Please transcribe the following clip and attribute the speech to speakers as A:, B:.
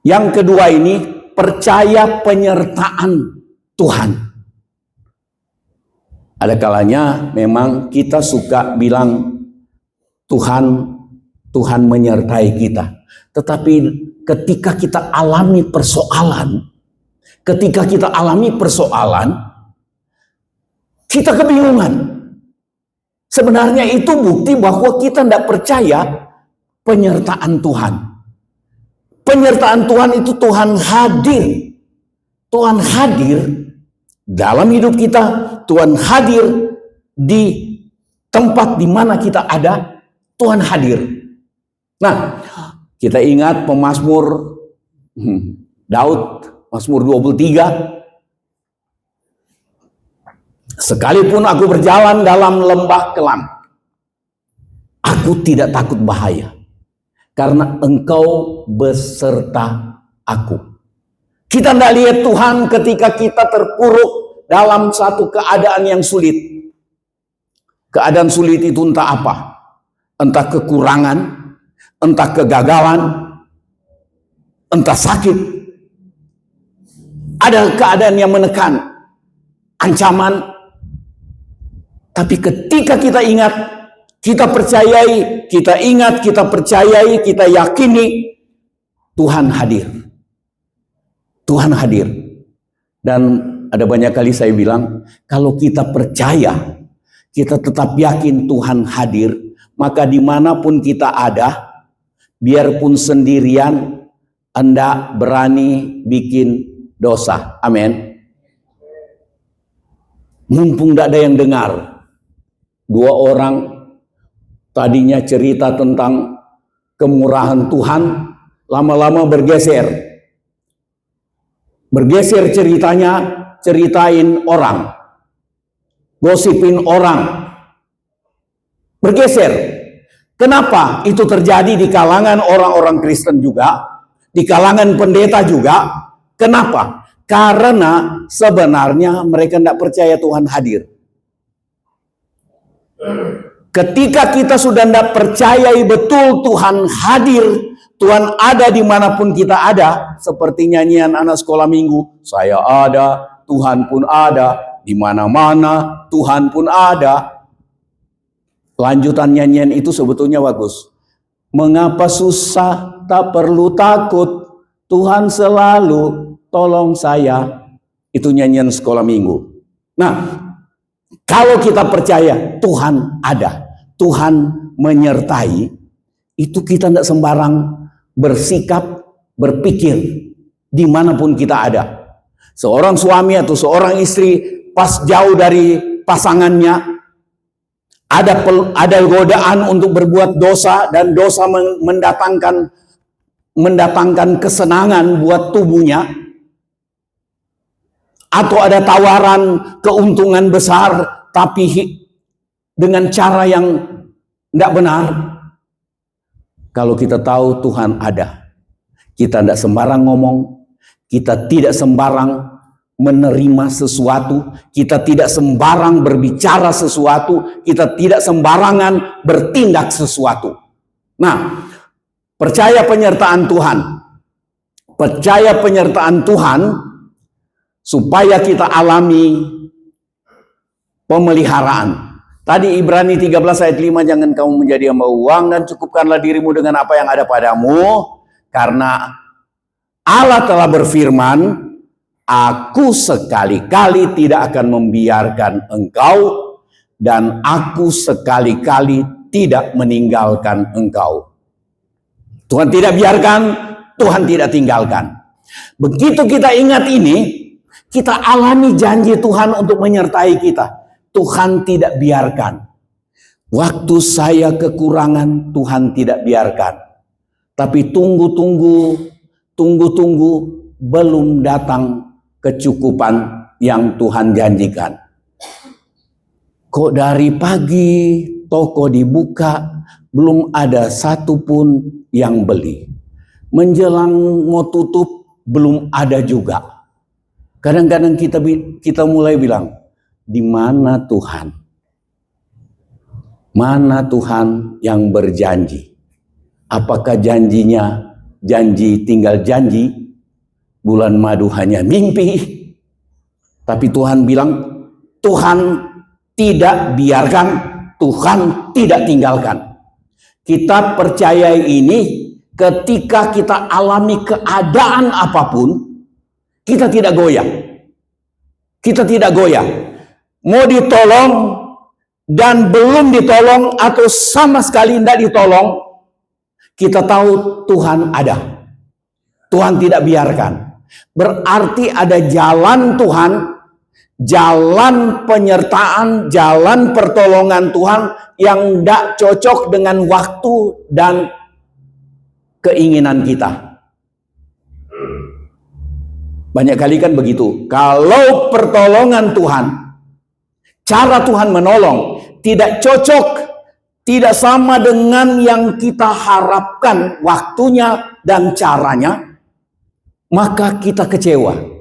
A: Yang kedua ini, percaya penyertaan Tuhan. Ada kalanya memang kita suka bilang Tuhan menyertai kita. Tetapi ketika kita alami persoalan, kita kebingungan. Sebenarnya itu bukti bahwa kita tidak percaya penyertaan Tuhan. Penyertaan Tuhan itu Tuhan hadir. Tuhan hadir dalam hidup kita. Tuhan hadir di tempat di mana kita ada. Tuhan hadir. Nah, kita ingat pemazmur Daud, Mazmur 23. Sekalipun aku berjalan dalam lembah kelam, aku tidak takut bahaya, karena Engkau beserta aku. Kita tidak lihat Tuhan ketika kita terpuruk dalam satu keadaan yang sulit. Keadaan sulit itu entah apa. Entah kekurangan, entah kegagalan, entah sakit. Ada keadaan yang menekan, ancaman. Tapi ketika kita ingat, kita percayai, kita ingat, kita percayai, kita yakini, Tuhan hadir. Tuhan hadir. Dan ada banyak kali saya bilang, kalau kita percaya, kita tetap yakin Tuhan hadir, maka dimanapun kita ada, biarpun sendirian, Anda berani bikin dosa. Amin. Mumpung tidak ada yang dengar. Dua orang tadinya cerita tentang kemurahan Tuhan, lama-lama bergeser. Bergeser ceritanya, ceritain orang. Gosipin orang. Bergeser. Kenapa itu terjadi di kalangan orang-orang Kristen juga? Di kalangan pendeta juga? Kenapa? Karena sebenarnya mereka tidak percaya Tuhan hadir. Ketika kita sudah tidak percayai betul Tuhan hadir, Tuhan ada dimanapun kita ada, seperti nyanyian anak sekolah minggu, saya ada, Tuhan pun ada, di mana-mana Tuhan pun ada. Lanjutan nyanyian itu sebetulnya bagus. Mengapa susah, tak perlu takut, Tuhan selalu tolong saya. Itu nyanyian sekolah minggu. Nah, kalau kita percaya Tuhan ada, Tuhan menyertai, itu kita tidak sembarang bersikap, berpikir dimanapun kita ada. Seorang suami atau seorang istri pas jauh dari pasangannya, ada godaan untuk berbuat dosa, dan dosa mendatangkan kesenangan buat tubuhnya. Atau ada tawaran keuntungan besar, tapi dengan cara yang tidak benar. Kalau kita tahu Tuhan ada, kita tidak sembarang ngomong, kita tidak sembarang menerima sesuatu, kita tidak sembarang berbicara sesuatu, kita tidak sembarangan bertindak sesuatu. Nah, percaya penyertaan Tuhan. Percaya penyertaan Tuhan supaya kita alami pemeliharaan. Tadi Ibrani 13 ayat 5, jangan kamu menjadi hamba uang dan cukupkanlah dirimu dengan apa yang ada padamu, karena Allah telah berfirman, aku sekali-kali tidak akan membiarkan engkau, dan aku sekali-kali tidak meninggalkan engkau. Tuhan tidak biarkan, Tuhan tidak tinggalkan. Begitu kita ingat ini, kita alami janji Tuhan untuk menyertai kita. Tuhan tidak biarkan. Waktu saya kekurangan, Tuhan tidak biarkan. Tapi tunggu, belum datang kecukupan yang Tuhan janjikan. Kok dari pagi toko dibuka, belum ada satupun yang beli. Menjelang mau tutup, belum ada juga. Kadang-kadang kita mulai bilang, di mana Tuhan? Mana Tuhan yang berjanji? Apakah janjinya janji tinggal janji, bulan madu hanya mimpi. Tapi Tuhan bilang, Tuhan tidak biarkan, Tuhan tidak tinggalkan. Kita percayai ini ketika kita alami keadaan apapun, kita tidak goyah. Kita tidak goyah. Mau ditolong dan belum ditolong atau sama sekali tidak ditolong, kita tahu Tuhan ada. Tuhan tidak biarkan. Berarti ada jalan Tuhan, jalan penyertaan, jalan pertolongan Tuhan yang tidak cocok dengan waktu dan keinginan kita. Banyak kali kan begitu. Kalau pertolongan Tuhan, cara Tuhan menolong tidak cocok, tidak sama dengan yang kita harapkan waktunya dan caranya, maka kita kecewa.